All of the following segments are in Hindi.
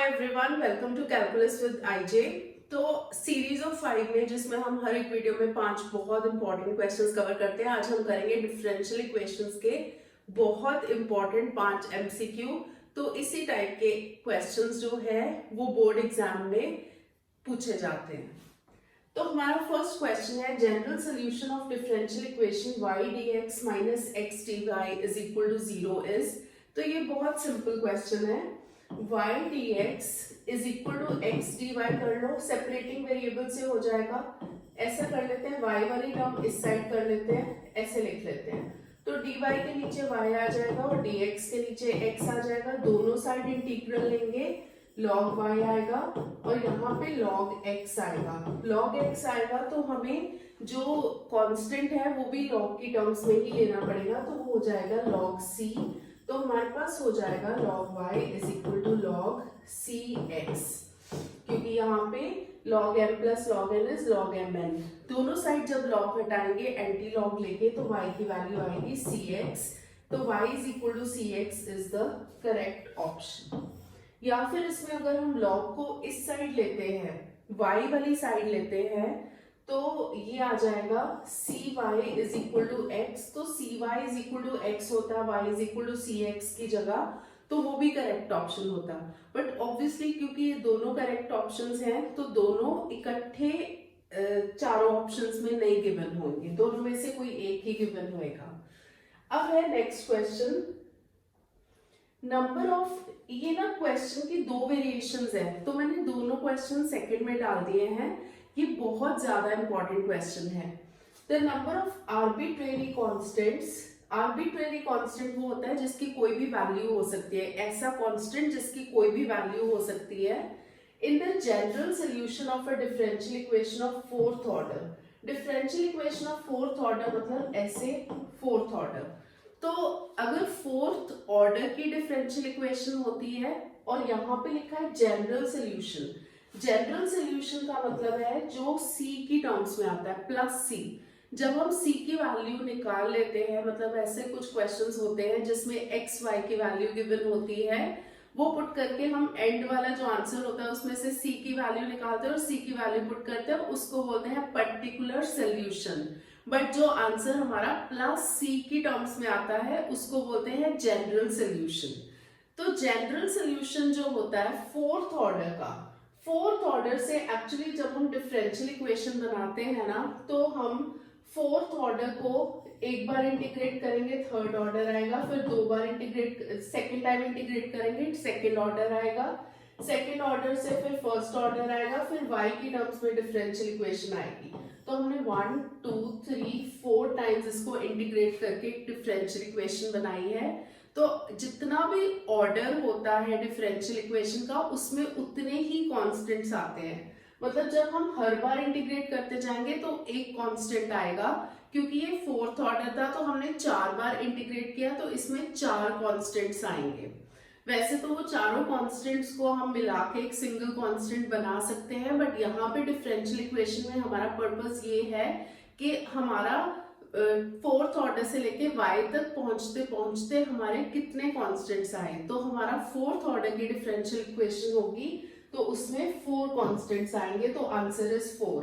Everyone, welcome to calculus with IJ. तो सीरीज ऑफ 5 में जिसमें हम हर एक वीडियो में 5 बहुत इंपॉर्टेंट क्वेश्चंस कवर करते हैं, आज हम करेंगे डिफरेंशियल इक्वेशंस के बहुत इंपॉर्टेंट 5 एमसीक्यू। तो इसी टाइप के क्वेश्चंस जो है वो बोर्ड एग्जाम में पूछे जाते हैं। तो हमारा फर्स्ट क्वेश्चन है general solution of differential equation y dx minus x dy is equal to 0 is. तो ये बहुत सिंपल क्वेश्चन है। y dx is equal to x dy कर लो, सेपरेटिंग वेरिएबल से हो जाएगा। ऐसा कर लेते हैं, y वाली टर्म इस साइड कर लेते हैं, ऐसे लिख लेते हैं। तो dy के नीचे y आ जाएगा और dx के नीचे x आ जाएगा। दोनों साइड इंटीग्रल लेंगे, log y आएगा और यहाँ पे log x आएगा। log x आएगा तो हमें जो कांस्टेंट है वो भी log की टर्म्स में ही लेना पड़ेगा, तो वो हो जाएगा log c। तो हमारे पास हो जाएगा log y is equal to log cx, क्योंकि यहाँ पे log m plus log n is log mn। दोनों साइड जब log हटाएंगे एंटी log लेके तो y की वैल्यू आएगी cx। तो y is equal to cx is the correct option. या फिर इसमें अगर हम log को इस साइड लेते हैं, y वाली साइड लेते हैं, तो ये आ जाएगा cy is equal to x। तो cy is equal to x होता, y is equal to cx की जगह, तो वो भी करेक्ट ऑप्शन होता। बट ऑब्वियसली क्योंकि ये दोनों करेक्ट ऑप्शंस हैं तो दोनों इकट्ठे चारों ऑप्शंस में नहीं गिवन होंगे, दोनों में से कोई एक ही गिवन होएगा। अब है नेक्स्ट क्वेश्चन, नंबर ऑफ, ये ना क्वेश्चन की दो वेरिएशंस है, तो मैंने दोनों क्वेश्चन सेकंड में डाल दिए हैं। ये बहुत ज्यादा इंपॉर्टेंट क्वेश्चन है। The number of arbitrary constants, arbitrary constant वो होता है जिसकी कोई भी वैल्यू हो सकती है, ऐसा कांस्टेंट जिसकी कोई भी वैल्यू हो सकती है। In the general solution of a differential equation of fourth order, differential equation of fourth order मतलब ऐसे फोर्थ ऑर्डर। तो अगर फोर्थ ऑर्डर की डिफरेंशियल इक्वेशन होती है और यहाँ पे लिखा है जनरल सोल्यूशन, जनरल सोल्यूशन का मतलब है जो c की टर्म्स में आता है प्लस c। जब हम c की वैल्यू निकाल लेते हैं, मतलब ऐसे कुछ क्वेश्चंस होते हैं जिसमें x y की वैल्यू गिवन होती है, वो पुट करके हम एंड वाला जो आंसर होता है उसमें से c की वैल्यू निकालते हैं और c की वैल्यू पुट करते हैं, उसको बोलते हैं पर्टिकुलर सोल्यूशन। बट जो आंसर हमारा प्लस c की टर्म्स में आता है उसको बोलते हैं जनरल सोल्यूशन। तो जनरल सोल्यूशन जो होता है फोर्थ ऑर्डर का, फोर्थ ऑर्डर से एक्चुअली जब हम डिफरेंशियल इक्वेशन बनाते हैं ना, तो हम फोर्थ ऑर्डर को एक बार इंटीग्रेट करेंगे थर्ड ऑर्डर आएगा, फिर दो बार इंटीग्रेट सेकेंड टाइम इंटीग्रेट करेंगे सेकेंड ऑर्डर आएगा, सेकेंड ऑर्डर से फिर फर्स्ट ऑर्डर आएगा, फिर y की टर्म्स में डिफरेंशियल इक्वेशन आएगी। तो हमने 1 2 3 4 टाइम्स इसको इंटीग्रेट करके डिफरेंशियल इक्वेशन बनाई है। तो जितना भी ऑर्डर होता है डिफरेंशियल इक्वेशन का उसमें उतने ही कांस्टेंट्स आते हैं। मतलब जब हम हर बार इंटीग्रेट करते जाएंगे तो एक कांस्टेंट आएगा, क्योंकि ये फोर्थ ऑर्डर था तो हमने 4 बार इंटीग्रेट किया तो इसमें 4 कांस्टेंट्स आएंगे। वैसे तो वो चारों कांस्टेंट्स को हम मिला के एक सिंगल कांस्टेंट बना सकते हैं, बट यहाँ पे डिफरेंशियल इक्वेशन में हमारा पर्पस ये है कि हमारा फोर्थ ऑर्डर से लेके y तक पहुंचते पहुंचते हमारे कितने कांस्टेंट्स आए। तो हमारा फोर्थ ऑर्डर की डिफरेंशियल इक्वेशन होगी तो उसमें 4 कांस्टेंट्स आएंगे, तो आंसर इज 4।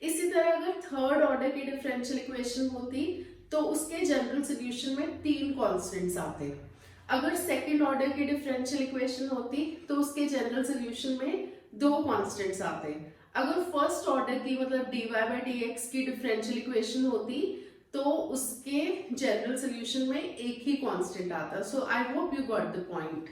इसी तरह अगर थर्ड ऑर्डर की डिफरेंशियल इक्वेशन होती तो उसके जनरल सोल्यूशन में 3 कांस्टेंट्स आते। अगर सेकेंड ऑर्डर की डिफरेंशियल इक्वेशन होती तो उसके जनरल सोल्यूशन में 2 कांस्टेंट्स आते। अगर फर्स्ट ऑर्डर की मतलब dy by dx की डिफरेंशियल इक्वेशन होती तो उसके जनरल सोल्यूशन में एक ही कांस्टेंट आता। So I hope you got the point.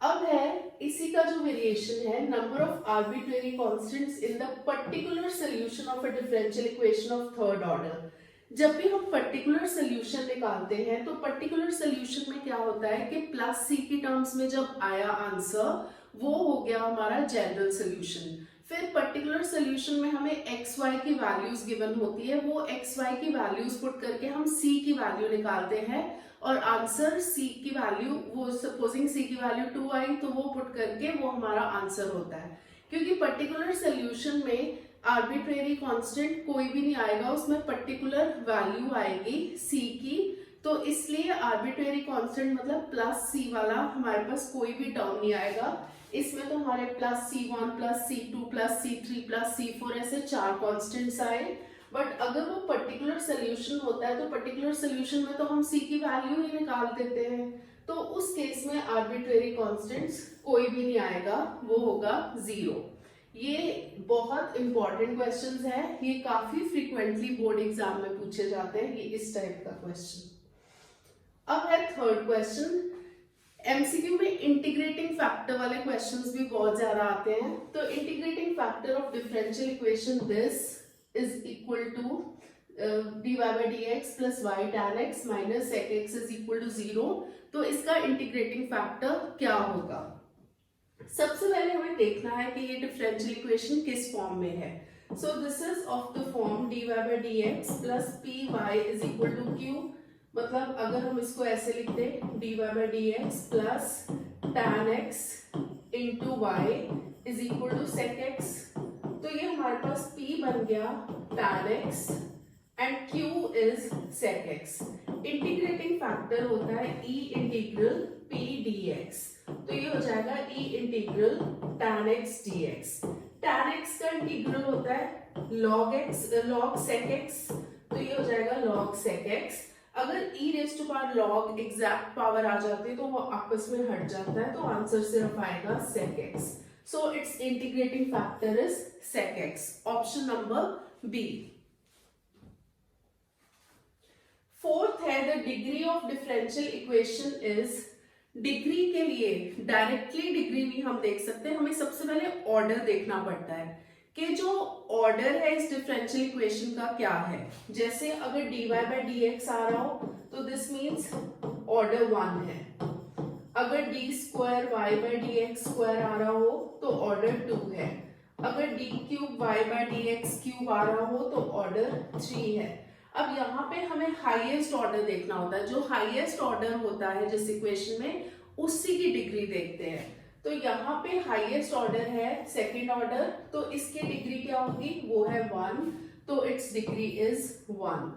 अब है इसी का जो वेरिएशन है, number of arbitrary constants in the particular solution of a differential equation of third order. जब भी हम पर्टिकुलर सोल्यूशन निकालते हैं तो पर्टिकुलर सोल्यूशन में क्या होता है कि प्लस c की टर्म्स में जब आया आंसर वो हो गया हमारा जनरल सोल्यूशन। फिर पर्टिकुलर सोल्यूशन में हमें एक्स वाई की वैल्यूज गिवन होती है, वो एक्स वाई की वैल्यूज पुट करके हम c की वैल्यू निकालते हैं और आंसर c की वैल्यू, वो सपोजिंग c की वैल्यू 2 आई तो वो पुट करके वो हमारा आंसर होता है। क्योंकि पर्टिकुलर सोल्यूशन में आर्बिट्रेरी कांस्टेंट कोई भी नहीं आएगा, उसमें पर्टिकुलर वैल्यू आएगी c की, तो इसलिए आर्बिट्रेरी कांस्टेंट मतलब प्लस c वाला हमारे पास कोई भी टर्म नहीं आएगा। इसमें तो हमारे +C1 +C2 +C3 +C4 ऐसे 4 कॉन्स्टेंट्स आए। बट अगर वो पर्टिकुलर सोल्यूशन होता है तो पर्टिकुलर सोल्यूशन में तो हम C की वैल्यू ही निकाल देते हैं, तो उस केस में आर्बिट्रेरी कॉन्स्टेंट्स कोई भी नहीं आएगा, वो होगा 0। ये बहुत इंपॉर्टेंट क्वेश्चंस है, ये काफी फ्रीक्वेंटली बोर्ड एग्जाम में पूछे जाते हैं, ये इस टाइप का क्वेश्चन। अब है थर्ड क्वेश्चन। एमसीक्यू में इंटीग्रेटिंग फैक्टर वाले क्वेश्चंस भी बहुत ज्यादा आते हैं। तो integrating factor of differential equation this is equal to dy by dx plus y tan x minus sec x is equal to 0। तो इसका इंटीग्रेटिंग फैक्टर क्या होगा? सबसे पहले हमें देखना है कि ये डिफरेंशियल इक्वेशन किस फॉर्म में है। So this is of the form dy by dx plus py is equal to q। मतलब अगर हम इसको ऐसे लिखते dy by dx plus tan x into y is equal to sec x, तो ये हमारे पास p बन गया tan x and q is sec x। Integrating factor होता है e इंटीग्रल p dx, तो ये हो जाएगा e integral tan x dx। tan x का इंटीग्रल होता है log x log sec x, तो ये हो जाएगा log sec x। अगर e raise to power log exact power आ जाती है तो वो आपस में हट जाता है, तो आंसर सिर्फ आएगा sec x। So its integrating factor is sec x, option number B. Fourth है the degree of differential equation is. डिग्री के लिए डायरेक्टली डिग्री नहीं हम देख सकते, हमें सबसे पहले ऑर्डर देखना पड़ता है कि जो ऑर्डर है इस डिफरेंशियल इक्वेशन का क्या है। जैसे अगर dy by dx आ रहा हो तो दिस मीन्स ऑर्डर 1 है। अगर d square y by dx square आ रहा हो तो ऑर्डर 2 है। अगर d cube y by dx cube आ रहा हो तो ऑर्डर 3 है। अब यहाँ पे हमें हाईएस्ट ऑर्डर देखना होता है, जो हाईएस्ट ऑर्डर होता है जिस इक्वेशन में उसी की डिग्री देखते हैं। तो यहाँ पे हाईएस्ट ऑर्डर है सेकंड ऑर्डर, तो इसकी डिग्री क्या होगी, वो है 1, तो इट्स डिग्री इज 1।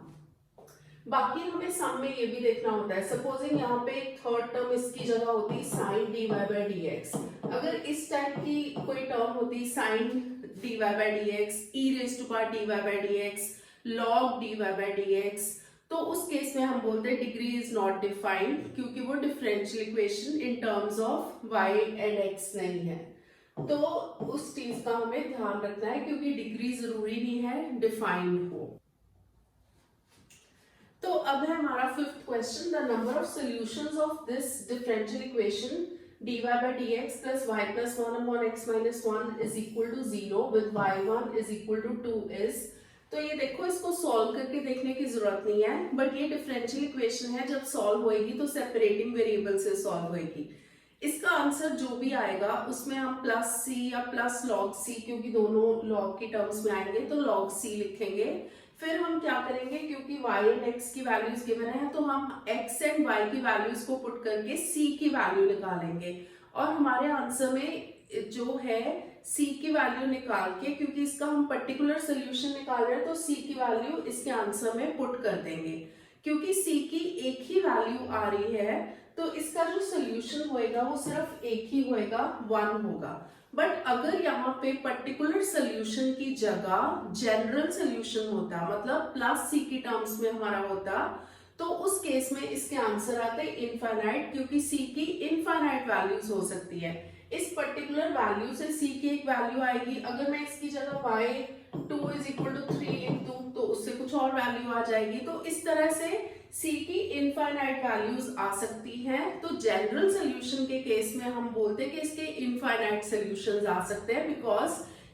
बाकी हमें सम में ये भी देखना होता है, सपोजिंग यहाँ पे थर्ड टर्म इसकी जगह होती sin dy by dx। अगर इस टाइप की कोई टर्म होती sin dy by dx e raised to power dy by dx log dy by dx, तो उस केस में हम बोलते हैं डिग्री इज नॉट डिफाइंड, क्योंकि वो differential equation in terms of y and x नहीं है। तो उस चीज का हमें ध्यान रखना है, क्योंकि डिग्री जरूरी नहीं है डिफाइंड हो। तो अब है हमारा fifth question, the number of solutions of this differential equation dy by dx plus y plus 1 upon x minus 1 is equal to 0 with y1 is equal to 2 is। तो ये देखो, इसको सॉल्व करके देखने की जरूरत नहीं है, बट ये डिफरेंशियल इक्वेशन है, जब सॉल्व होएगी तो सेपरेटिंग वेरिएबल से सॉल्व होएगी। इसका आंसर जो भी आएगा उसमें हम प्लस सी या प्लस लॉग सी, क्योंकि दोनों लॉग की टर्म्स में आएंगे तो लॉग सी लिखेंगे। फिर हम क्या करेंगे, क्योंकि y एंड x की वैल्यूज गिवन है तो हम x एंड y की वैल्यूज को पुट करके c की वैल्यू निकालेंगे, और हमारे आंसर में जो है c की वैल्यू निकाल के, क्योंकि इसका हम पर्टिकुलर सोल्यूशन निकाल रहे हैं तो c की वैल्यू इसके आंसर में पुट कर देंगे। क्योंकि c की एक ही वैल्यू आ रही है तो इसका जो सोल्यूशन होएगा वो सिर्फ एक ही होएगा, 1 होगा। बट अगर यहाँ पे पर्टिकुलर सोल्यूशन की जगह जनरल सोल्यूशन होता, मतलब प्लस c की टर्म्स में हमारा होता, तो उस केस में इसके आंसर आते इनफाइनाइट, क्योंकि c की इनफाइनाइट वैल्यूज हो सकती है। इस पर्टिकुलर वैल्यू से c की एक वैल्यू आएगी, अगर मैं इसकी जगह y2 is equal to 3 लिख दूं तो उससे कुछ और वैल्यू आ जाएगी। तो इस तरह से c की इनफाइनाइट वैल्यूज आ सकती हैं। तो जनरल सोल्यूशन के केस में हम बोलते हैं कि इसके इनफाइनाइट सोल्यूशंस आ सकते हैं, because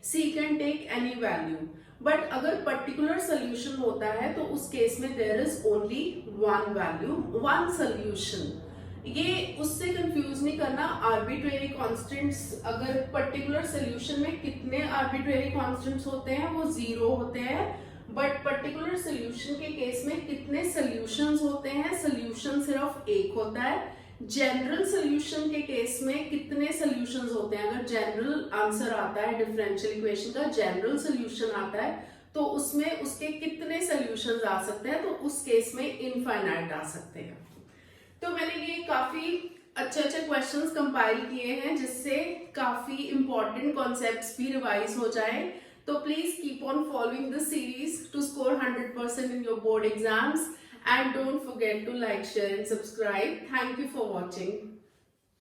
c can take any value. But अगर पर्टिकुलर सोल्यूशन होता है तो उस केस में there is only one value, one solution. ये उससे कंफ्यूज नहीं करना। आर्बिट्रेरी कांस्टेंट्स, अगर पर्टिकुलर सोल्यूशन में कितने आर्बिट्रेरी कांस्टेंट्स होते हैं वो 0 होते हैं, बट पर्टिकुलर सोल्यूशन के केस में कितने सोल्यूशंस होते हैं, सोल्यूशन सिर्फ एक होता है। जनरल सोल्यूशन के केस में कितने सोल्यूशंस होते हैं, अगर जनरल आंसर आता है डिफरेंशियल इक्वेशन का, जनरल सोल्यूशन आता है तो उसमें उसके कितने सोल्यूशंस आ सकते हैं, तो उस केस में इनफाइनाइट आ सकते हैं। तो मैंने ये काफी अच्छे अच्छे क्वेश्चंस कंपाइल किए हैं जिससे काफी इंपॉर्टेंट कॉन्सेप्ट्स भी रिवाइज हो जाए। तो please keep on following the series to score 100% in your board exams, and don't forget to like, share and subscribe. Thank you for watching.